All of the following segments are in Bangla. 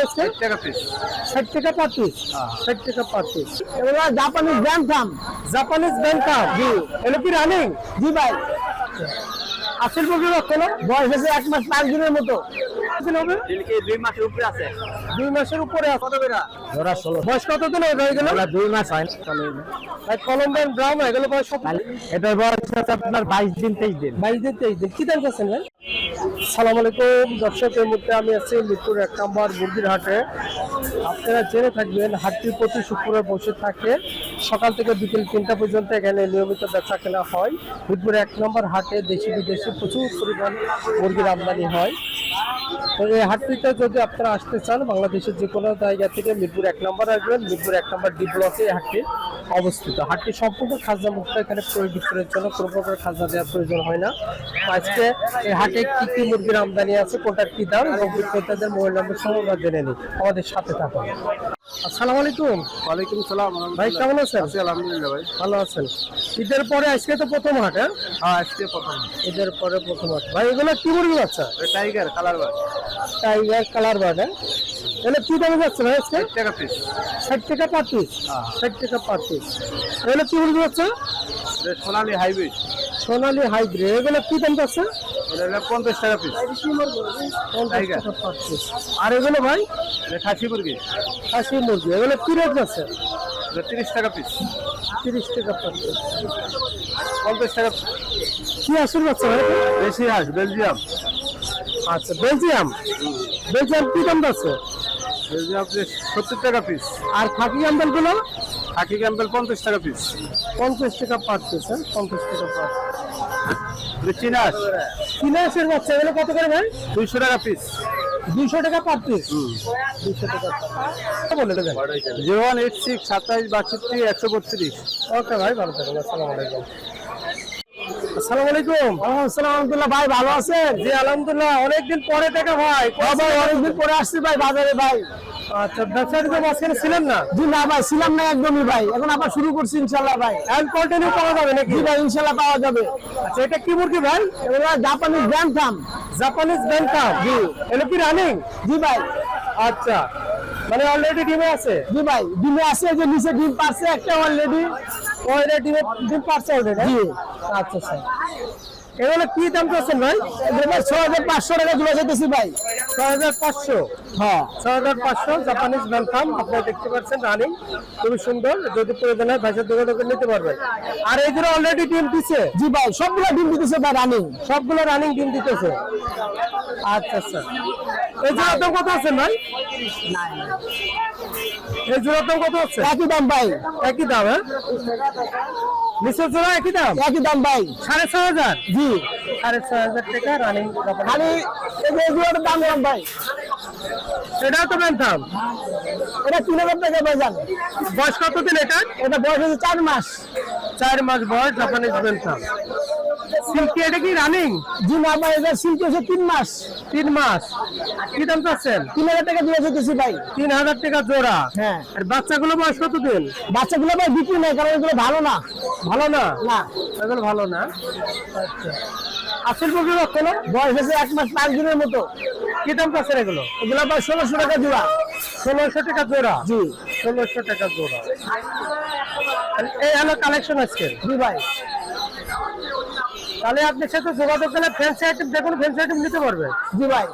আজকে? 60 টাকা পিস। 60 টাকা পার পিস। 60 টাকা পার পিস। এগুলো জাপানিজ ব্যাংকাম। জাপানিজ ব্যাংকাম। জি। এগুলো কি রানিং? জি ভাই। আসল মুরগি রক্ত না? বয়স আছে 1 মাস 5 দিনের মতো। কতদিন হবে? এদিকে 2 মাসের উপরে আছে। 2 মাসের উপরে আছে। কত বেরা? জোড়া 16। বয়স কতদিন হয়ে গেল? 2 মাস হয়। ভাই কলম্বিয়ান ব্রাউন এগুলো বয়স কত? এটার বয়স আছে আপনার 22 দিন 23 দিন। 22 দিন 23 দিন। কি দাম করছেন ভাই? আসসালামু আলাইকুম দর্শক, এই মুহূর্তে আমি আছি মিরপুর 1 নম্বর মুরগির হাটে। আপনারা জেনে থাকবেন হাটটি প্রতি শুক্রবার বসে থাকে, সকাল থেকে বিকেল 3টা পর্যন্ত এখানে নিয়মিত বেচা কেনা হয়। মিরপুর 1 নম্বর হাটে দেশি বিদেশি প্রচুর পরিমাণ মুরগির আমদানি হয়। তো এই হাটটিতে যদি আপনারা আসতে চান বাংলাদেশের যে কোনো জায়গা থেকে মিরপুর 1 নম্বর আসবেন। মিরপুর 1 নম্বর ডি ব্লকে এই হাটটি অবস্থিত। হাটটি সম্পূর্ণ খাজনা মুক্ত, এখানে ক্রয় বিক্রয়ের জন্য কোনো প্রকার খাজনা দেওয়ার প্রয়োজন হয় না। আজকে এই হাটে কি কি মুরগির আমদানি আছে, কোনটার কি দাম এবং বিক্রেতাদের মোবাইল নম্বর সহ আমরা জেনে নিই। আমাদের সাথে থাকুন। আসসালামু আলাইকুম। ওয়ালাইকুম সালাম। ভাই কেমন আছেন? আছি আলহামদুলিল্লাহ ভাই। ভালো আছেন? ঈদের পরে আজকে তো প্রথম হাট। হ্যাঁ, আজকে প্রথম। ঈদের পরে প্রথম হাট। ভাই এগুলো কি মুরগি বাচ্চা? Tiger colour bird. Tiger colour bird. এগুলো কি দামে যাচ্ছে ভাই আজকে? 60 টাকা পিস। 60 টাকা পার পিস। 60 টাকা পার পিস। এগুলো কি মুরগি বাচ্চা? সোনালী হাইব্রিড। সোনালী হাইব্রিড। এগুলো কি দাম যাচ্ছে? এটা 50 টাকা পিস। 50 টাকা পার পিস। আর এগুলো ভাই এটা খাসি মুরগি। খাসি মুরগি। এগুলো কি রেট যাচ্ছে? এটা 30 টাকা পিস। 30 টাকা পার পিস। 50 টাকা। কি আসল বাচ্চা ভাই? দেশি হাঁস বেলজিয়াম। আচ্ছা, বেলজিয়াম। বেলজিয়াম কি দাম যাচ্ছে? বেলজিয়াম 70 টাকা পিস। আর খাকি ক্যাম্বেল গুলো? খাকি ক্যাম্পেল 50 টাকা পিস। 50 টাকা পার পিস। 50 টাকা পার। চীনা হাঁস কিনাসের বাচ্চা এগুলো কত করে ভাই? 200 টাকা পিস। 200 টাকা পার পিস। 200 টাকা পার। বলে দেবেন। 0186 27 62 132। ওকে ভাই, ভালো থাকুন। আসসালামু আলাইকুম। আসসালামু আলাইকুম। আসসালামু আলহামদুলিল্লাহ ভাই, ভালো আছেন? জি আলহামদুলিল্লাহ, অনেকদিন পরে দেখা ভাই। ভাই অনেকদিন পরে আসছি ভাই বাজারে ভাই। আচ্ছা, ব্যবসায়ী তো মাঝখানে ছিলেন না? জি না ভাই, ছিলাম না একদমই ভাই, এখন আবার শুরু করছি ইনশাল্লাহ ভাই। এখন কন্টিনিউ পাওয়া যাবে নাকি? জি ভাই, ইনশাল্লাহ পাওয়া যাবে। আচ্ছা, এটা কি মুরগি ভাই? এগুলো জাপানিজ ব্যাংকাম। জাপানিজ ব্যাংকাম। জি। এটা কি রানিং? জি ভাই। আচ্ছা, মানে অলরেডি ডিমে আছে? জি ভাই, ডিমে আছে, যে নিচে ডিম পারছে একটা অলরেডি। অলরেডি ডিম পারছে অলরেডি? জি। আচ্ছা স্যার, এগুলো কি দাম করছেন ভাই? এগুলো ভাই 6500 টাকা জোড়া যেতেছি ভাই। 6500। হ্যাঁ 6500 জাপানিজ ব্যাংকাম। আপনারা দেখতে পাচ্ছেন রানিং, খুবই সুন্দর। যদি প্রয়োজন হয় ভাইসের দোকানে নিতে পারবেন। আর এই যে অলরেডি ডিম দিচ্ছে? জি ভাই, সবগুলো ডিম দিতেছে ভাই রানিং। সবগুলো রানিং ডিম দিতেছে। আচ্ছা স্যার, এই জোড়ার দাম কত আছেন ভাই? এই জোড়ার দাম কত আছে? একই দাম ভাই। একই দাম? হ্যাঁ, নিচের জোড়া একই দাম? একই দাম ভাই। 6500? জি। 6500 টাকা রানিং। খালি এই যে জোড়াটার দাম কম ভাই। এটাও তো ব্যাংকাম? এটা 3000 টাকা ভাই জান। বয়স কতদিন এটা? এটা বয়স হচ্ছে 4 মাস। 4 মাস বয়স, জাপানিজ ব্যাংকাম। সিল্কি এটা কি রানিং? জি না ভাই, এটা সিল্কি হচ্ছে 3 মাস। 3 মাস। কি দাম চাচ্ছেন? 3000 টাকা দিয়ে যেতেছি ভাই। 3000 টাকা জোড়া। হ্যাঁ। আর বাচ্চাগুলো বয়স কতদিন? বাচ্চাগুলো ভাই বিক্রি নেই, কারণ এগুলো ভালো না। ভালো না? না, এগুলো ভালো না। আচ্ছা, আসল মুরগি রক্ত না? বয়স হচ্ছে 1 মাস 5 দিনের মতো। কি দাম চাচ্ছেন এগুলো? এগুলো ভাই 1600 টাকা জোড়া। 1600 টাকা জোড়া? জি। 1600 টাকা জোড়া। এই হলো কালেকশন আজকে। জি ভাই। তাহলে আপনার সাথে যোগাযোগ করলে ফ্যান্সি আইটেম, দেখুন ফ্যান্সি আইটেম নিতে পারবে। জি ভাই।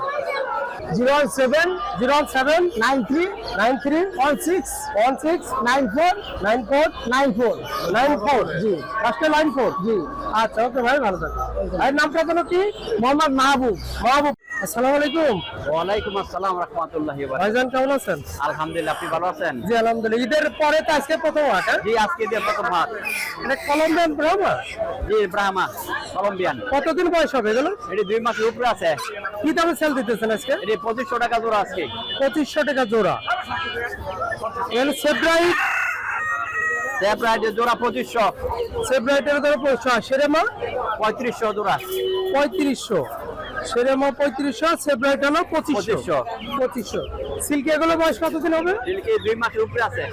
07 07 93 93 16 16 94 94 94। 94। জি। লাস্টে লাইন 4। জি। আচ্ছা, ওকে ভাই, ভালো থাকবেন। আর নামটা যেন কি? মোহাম্মদ মাহবুব। মাহবুব। আসসালামু আলাইকুম। ওয়ালাইকুম আসসালাম রাহমাতুল্লাহি ওয়া বারাকাতুহু। ভাইজান কেমন আছেন? আলহামদুলিল্লাহ, আপনি ভালো আছেন? জি আলহামদুলিল্লাহ। ঈদের পরে তো আজকে প্রথম হাট। হ্যাঁ? জি, আজকে দিয়ে প্রথম হাট। এটা কলম্বিয়ান ব্রাহ্মা? জি, ব্রাহ্মা কলম্বিয়ান। কতদিন বয়স হবে এগুলো? এটি 2 মাসের উপরে আছে। কি দামে সেল দিতেছেন আজকে? এটি 2500 টাকা জোড়া আজকে। 2500 টাকা জোড়া। এগুলো সেব্রাইট? সেব্রাইটের জোড়া 2500। সেব্রাইটের ধরো 2500। সেরেমা? 3500 জোড়া। 3500। সেরেমা 3500, সেব্রাইট হলো 2500। 2500। সিল্কি এগুলো বয়স কতদিন হবে? এদিকে 2 মাসের উপরে আছে।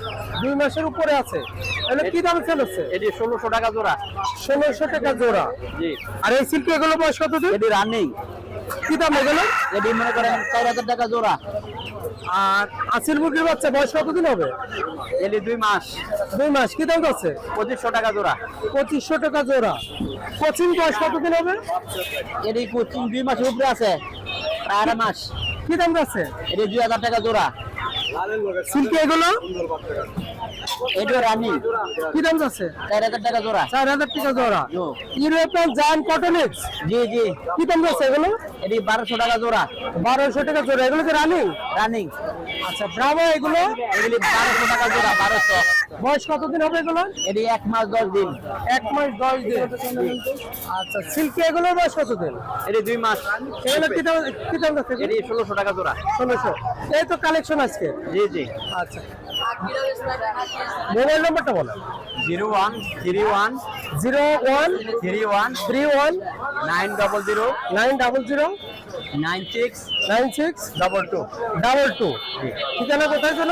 2 মাসের উপরে আছে। এগুলো কি দামে সেল হচ্ছে? এটি 1600 টাকা জোড়া। 1600 টাকা জোড়া। জি। আর এই সিল্কি এগুলো বয়স কতদিন? এটি রানিং। কি দাম এগুলো? এটি মনে করেন 4000 টাকা জোড়া। আর আসিল মুরগির বাচ্চা বয়স কতদিন হবে? এলি 2 মাস। 2 মাস। কি দাম আছে? 2500 টাকা জোড়া। 2500 টাকা জোড়া। কোচিং বয়স কতদিন হবে? এলি কোচিং 2 মাসের উপরে আছে, প্রায় 8 মাস। কি দাম আছে? এলি 2000 টাকা জোড়া। সিল্কি এগুলো এটা রানি, কি দাম আছে? 4000 টাকা জোড়া। 4000 টাকা জোড়া। ইউরোপিয়ান জায়ান্ট কটনিক্স জি জি, কি দাম আছে এগুলো? এটি 1200 টাকা জোড়া। 1200 টাকা জোড়া। এগুলো কি রানিং? রানিং। আচ্ছা ব্রাভো এগুলো এগুলি 1200 টাকা জোড়া। 1200। বয়স কতদিন হবে এগুলো? এটি 1 মাস 10 দিন। 1 মাস 10 দিন। আচ্ছা সিল্কি এগুলোর বয়স কতদিন? এটি 2 মাস। এগুলো কি দাম আছে? এটি 1600 টাকা জোড়া। 1600। এই তো কালেকশন আজকে। জি জি। আচ্ছা মোবাইল নাম্বারটা বলো। 0131 01 31 31 900 900 96 96 22। 22। ঠিকানা কোথায় ছিল?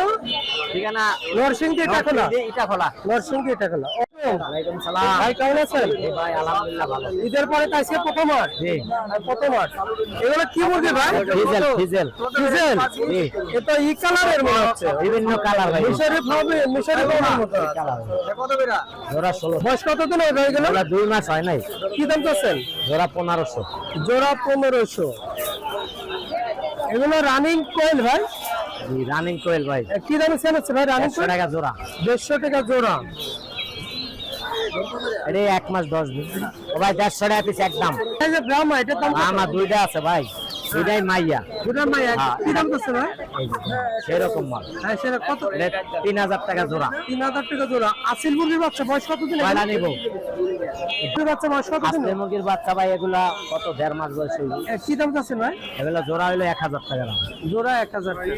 ঠিকানা নরসিংদী টাকলা। এটা খোলা। নরসিংদী টাকলা। ওয়ালাইকুম সালাম। ভাই কেমন আছেন? ভাই আলহামদুলিল্লাহ ভালো। ঈদের পরে তো আজকে প্রথম হাট। জি। প্রথম হাট। এগুলো কি মুরগি ভাই? Diesel diesel. ডিজেল। জি। এটা ই কালারের মনে হচ্ছে। বিভিন্ন কালার ভাই। মিশরি ফার্মের মতো। কত বেরা? জোড়া 16। বয়স কতদিন হয়ে গেল? জোড়া 2 মাস হয় নাই। কি দাম চাচ্ছেন? জোড়া 1500। জোড়া 1500। এগুলো রানিং কোয়েল ভাই? জি রানিং কোয়েল ভাই। কি দামে সেল হচ্ছে ভাই রানিং 100 টাকা জোড়া। 150 টাকা জোড়া। আরে 1 মাস 10 দিন। ও ভাই 150 টাকা পিস একদম। এই যে ব্রাহ্মা এটার দাম কত? আমার দুইটা আছে ভাই, দুইটাই মাইয়া। দুটার মাই কি দাম চাচ্ছে ভাই? এই যে, সেরকম মাল। হ্যাঁ সেটা কত? এটা 3000 টাকা জোড়া। 3000 টাকা জোড়া। আসিল মুরগির বাচ্চা বয়স কতদিন? কয়লা নিব? মুরগির বাচ্চা বয়স কতদিন? আসলে মুরগির বাচ্চা ভাই এগুলা কত 1.5 মাস বয়স হইলো। কি দাম চাচ্ছেন ভাই? এগুলা জোড়া হইলো 1000 টাকা দাম। জোড়া 1000 টাকা।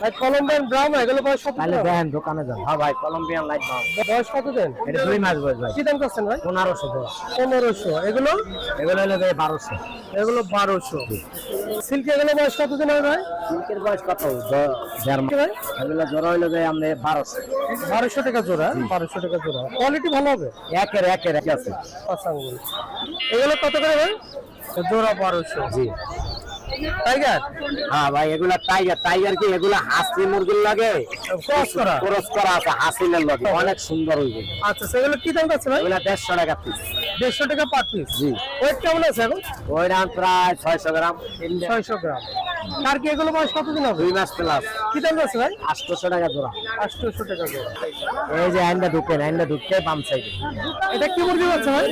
ভাই কলম্বিয়ান ব্রাহ্মা এগুলো বয়স কত? তাহলে দেখেন দোকানে যান। হ্যাঁ ভাই কলম্বিয়ান লাইট দাও। বয়স কতদিন? এটা 2 মাস বয়স ভাই। কি দাম চাচ্ছেন ভাই? 1500 জোড়া। 1500। এগুলো এগুলো হইলো ভাই 1200। এগুলো 1200। সিল্কি এগুলো বয়স কতদিন হবে ভাই? সিল্কের বয়স কত? 1.5 মাস। ভাই এগুলো জোড়া হইলো ভাই আমরা 1200। 1200 টাকা জোড়া। 1200 টাকা জোড়া। কোয়ালিটি ভালো হবে? একের এক আছে। পাঁচ আঙ্গুল। এগুলো কত করে ভাই? জোড়া 1200। জি। টাইগার হ্যাঁ ভাই এগুলা টাইগার। টাইগার কি এগুলা হাসি মুরগির লাগে ক্রস করা। ক্রস করা আছে হাসিলের লাগে, অনেক সুন্দর হইবে। আচ্ছা সেগুলো কি দাম আছে ভাই? এগুলা 150 টাকা পিস। 150 টাকা পার পিস। জি। ওয়েট কেমন আছে এখন? ওই দাম প্রায় 600 গ্রাম। 600 গ্রাম। আর কি এগুলো বয়স কতদিন হবে? 2 মাস প্লাস। কি দাম আছে ভাই? 800 টাকা জোড়া। 800 টাকা জোড়া। এই যে আইন্ডা ঢুকে বাম সাইডে। এটা কি মুরগি আছে ভাই?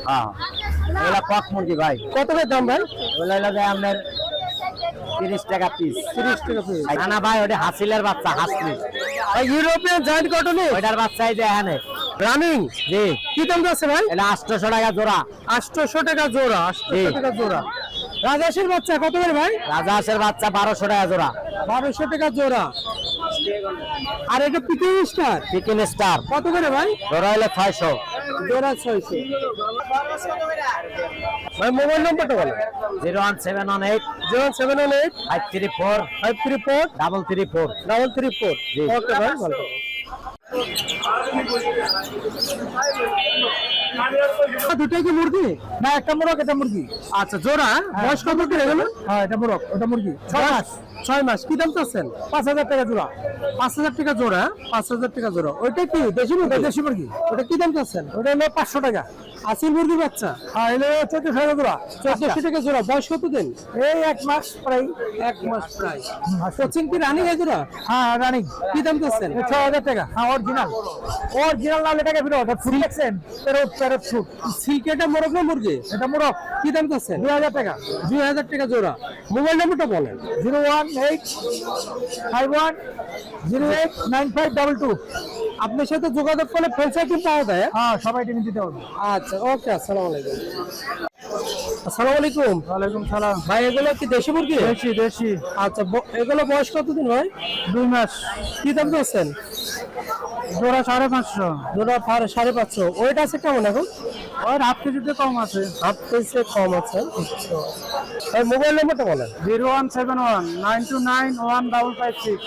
হ্যাঁ এগুলা কক মুরগি ভাই। কত করে দাম ভাই? এগুলা লাগে আপনার 30 টাকা পিস। 30 টাকা পিস। না না ভাই ওটা হাসিলের বাচ্চা, হাসলি। ভাই ইউরোপিয়ান জায়ান্ট কটনি ওইটার বাচ্চা এই যে এখানে রানিং। জি। কি দাম আছে ভাই? এটা 800 টাকা জোড়া। 800 টাকা জোড়া। 800 টাকা জোড়া। রাজাসের বাচ্চা কত করে ভাই? রাজা হাঁসের বাচ্চা 1200 টাকা জোড়া। 1200 টাকা জোড়া। আর এটা পিকিং স্টার চিকেন স্টার কত করে ভাই? জোড়া হলো 600। জোড়া 600। ভাই মোবাইল নাম্বারটা বলো। 01718 0718 534 534 334। 334। জি। ওকে ভাই ভালো। দুটাই কি মুরগি? না একটা মোরগ, এটা মুরগি। আচ্ছা জোড়া বয়স কত করে গেল? হ্যাঁ এটা মোরগ, ওটা মুরগি। 6 মাস। 6 মাস। কি দাম চাচ্ছেন? 5000 টাকা জোড়া। 5000 টাকা জোড়া। 5000 টাকা জোড়া। ওইটা কি দেশি মুরগি? দেশি মুরগি। ওটা কি দাম চাচ্ছেন? ওটা হলো 500 টাকা। আসিল মুরগির বাচ্চা হ্যাঁ এলো 1400 জোড়া। 1400 টাকা জোড়া। বয়স কত দিন? এই 1 মাস প্রায়। 1 মাস প্রায়। কোচিং কি রানিং এই জোড়া? হ্যাঁ রানিং। কি দাম চাচ্ছেন? 6000 টাকা। হ্যাঁ অরিজিনাল। অরিজিনাল না হলে টাকা ফিরে ওটা ফুল দেখছেন? Parrot foot. সিল্কি এটা মোরগ না মুরগি? এটা মোরগ। কি দাম চাচ্ছেন? 2000 টাকা। 2000 টাকা জোড়া। মোবাইল নাম্বারটা বলেন। 01851089522। আপনার সাথে যোগাযোগ করলে ফ্র্যাঞ্চাইজি পাওয়া যায়? হ্যাঁ সবাই টিভি দিতে হবে। আচ্ছা ওকে। আসসালামু আলাইকুম। আসসালামু আলাইকুম। ওয়ালাইকুম সালাম। ভাই এগুলো কি দেশি মুরগি? দেশি দেশি। আচ্ছা এগুলো বয়স কতদিন ভাই? 2 মাস। কি দাম চাচ্ছেন? জোড়া 550। জোড়া 550। ওয়েট আছে কেমন এখন? ওর হাফ কেজিতে কম আছে। হাফ কেজি কম আছে। ভাই মোবাইল নাম্বারটা বলেন। 017192915556।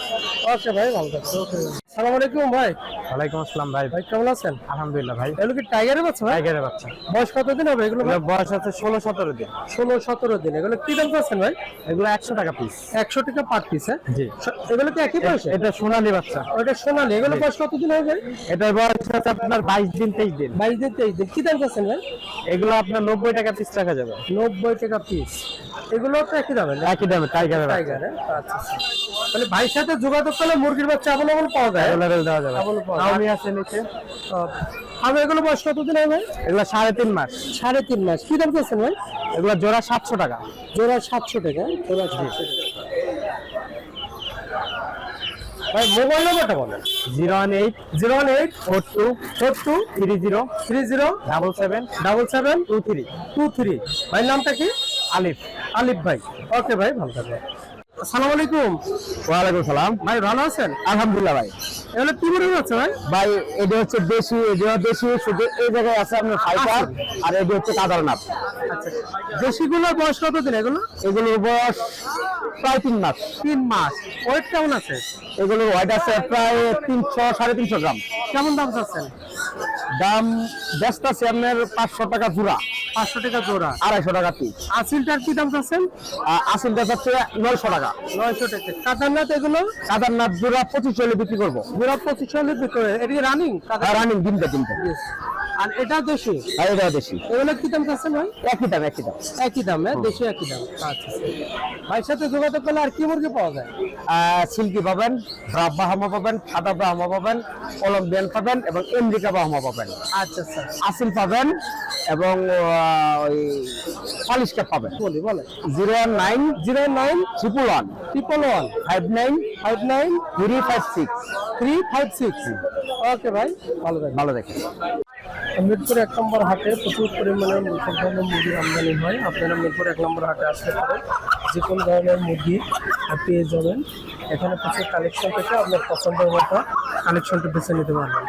ওকে ভাই ভালো থাকবেন। ওকে। সালাম আলাইকুম ভাই। ওয়ালাইকুম আসসালাম ভাই। ভাই কেমন আছেন? আলহামদুলিল্লাহ ভাই। এগুলো কি টাইগারের বাচ্চা ভাই? টাইগারের বাচ্চা। বয়স কতদিন হবে এগুলো ভাই? এগুলোর বয়স হচ্ছে 16-17 দিন। 16-17 দিন। এগুলো কি দাম চাচ্ছেন ভাই? এগুলো 100 টাকা পিস। 100 টাকা পার পিস। হ্যাঁ জি। এগুলো কি একই বয়সে? এটা সোনালী বাচ্চা। ওটা সোনালী। এগুলো বয়স কতদিন হবে ভাই? এটার বয়স হচ্ছে আপনার 22 দিন 23 দিন। 22 দিন 23 দিন। কি দাম চাচ্ছেন ভাই? এগুলো আপনার 90 টাকা পিস রাখা যাবে। 90 টাকা পিস। এগুলো তো একই দামে না? একই দামে টাইগারের বাচ্চা। টাইগার। আচ্ছা আচ্ছা। মানে ভাইয়ের সাথে যোগাযোগ করলে মুরগির বাচ্চা অ্যাভেলেবল পাওয়া যায়। অ্যাভেলেবল দেওয়া যাবে। Available পাওয়া যায়। আমি আছে নিচে। আমি এগুলো বয়স কতদিন হবে ভাই? এগুলো 3.5 মাস। 3.5 মাস। কি দাম চাচ্ছেন ভাই? এগুলো জোড়া 700 টাকা। জোড়া 700 টাকা। জোড়া 700 টাকা। ভাই মোবাইল নাম্বারটা বলেন। 018 018 42 42 30 30 77 77 23 23। ভাই নামটা কি? আলিফ। আলিফ ভাই। ওকে ভাই, ভালো থাকবেন। আসসালামু আলাইকুম। ওয়ালাইকুম সালাম। ভাই ভালো আছেন? আলহামদুলিল্লাহ ভাই। এগুলো কি মুরগি আছে ভাই? ভাই এটা হচ্ছে দেশি, এটা দেশি, শুধু এই জায়গায় আছে আপনার ফাইটার, আর এটা হচ্ছে কাদারনাথ। আচ্ছা, দেশিগুলোর বয়স কতদিন এগুলো? এগুলোর বয়স প্রায় 3 মাস। 3 মাস। ওয়েট কেমন আছে? এগুলোর ওয়েট আছে প্রায় 300-350 গ্রাম। কেমন দাম চাচ্ছেন? দাম ব্যস্ত আছে আপনার 500 টাকা জোড়া, 500 টাকা জোড়া। 250 টাকা পিস। আসিলটার কি দাম চাচ্ছেন? আসলটা হচ্ছে 900 টাকা। 900 টাকা। কাতারনাথ এগুলো? কাদারনাথ জোড়া 25 বিক্রি করবো। জোড়া 25 ভিতরে। এটা কি রানিং? রানিং দিনটা। আর এটা দেশি? আর এটা দেশি। এগুলো কি দাম চাচ্ছেন ভাই? একই দাম। একই দাম। হ্যাঁ, দেশি একই দাম। আচ্ছা। ভাইয়ের সাথে যোগাযোগ করলে আর কি মুরগি পাওয়া যায়? সিল্কি পাবেন, ড্রাফ বাহামা পাবেন, সাদা বাহামা পাবেন, কলম্বিয়ান পাবেন এবং আমেরিকা বাহামা পাবেন। আচ্ছা আচ্ছা। আসিল পাবেন এবং ওই পালিশ ক্যাপ পাবেন। বলে 019 09 111 111 59 59 356। 356। ওকে ভাই, ভালো থাকবেন। ভালো দেখেন। মিরপুর 1 নম্বর হাটে প্রচুর পরিমাণে সব ধরনের মুরগির আমদানি হয়। আপনারা মিরপুর 1 নম্বর হাটে আসতে পারেন, যে কোনো ধরনের মুরগি পেয়ে যাবেন। এখানে প্রচুর কালেকশন থেকে আপনার পছন্দের মতো কালেকশনটা বেছে নিতে পারবেন।